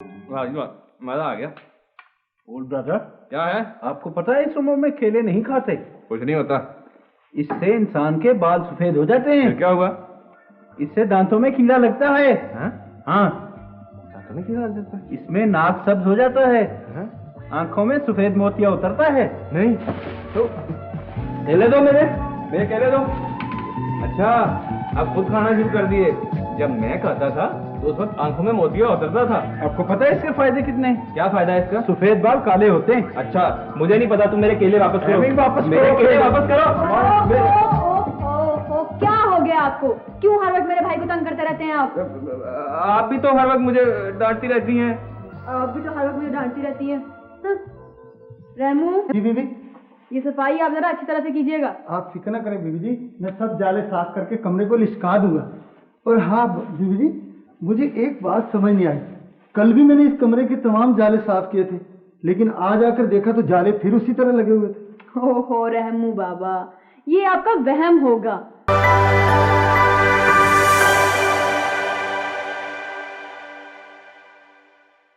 वाह जी वाह, मजा आ गया। ओल्ड ब्रदर, क्या है? आपको पता है इस उम्र में केले नहीं खाते। कुछ नहीं होता। इससे इंसान के बाल सफेद हो जाते हैं। फिर क्या हुआ? इससे दांतों में कीड़ा लगता है। हाँ? हाँ, दांतों में कीड़ा लग जाता है? इसमें नाक सब्ज हो जाता है। हाँ? आंखों में सफेद मोतिया उतरता है। नहीं तो केले दो मेरे केले दो। अच्छा, आप खुद खाना शुरू कर दिए। जब मैं खाता था तो उस वक्त आंखों में मोतिया उतरता था। आपको पता है इसके फायदे कितने हैं? क्या फायदा है इसका? सफेद बाल काले होते हैं। अच्छा, मुझे नहीं पता। तुम मेरे केले वापस करो। नहीं, वापस मेरे करो। केले वापस करो। क्या हो गया आपको? क्यों हर वक्त मेरे भाई को तंग करते रहते हैं आप? आप भी तो हर वक्त मुझे डांटती रहती हैं। आप भी तो हर वक्त मुझे डांटती रहती हैं। हाँ? रेमू, जी बीबी, ये सफाई आप जरा अच्छी तरह से कीजिएगा। आप फिक्र न करें बीबी जी, मैं सब जाले साफ करके कमरे को लिशका दूंगा। और हाँ बीबी जी, मुझे एक बात समझ नहीं आई। कल भी मैंने इस कमरे के तमाम जाले साफ किए थे, लेकिन आज आकर देखा तो जाले फिर उसी तरह लगे हुए थे। ओहो रेमू बाबा, ये आपका वहम होगा।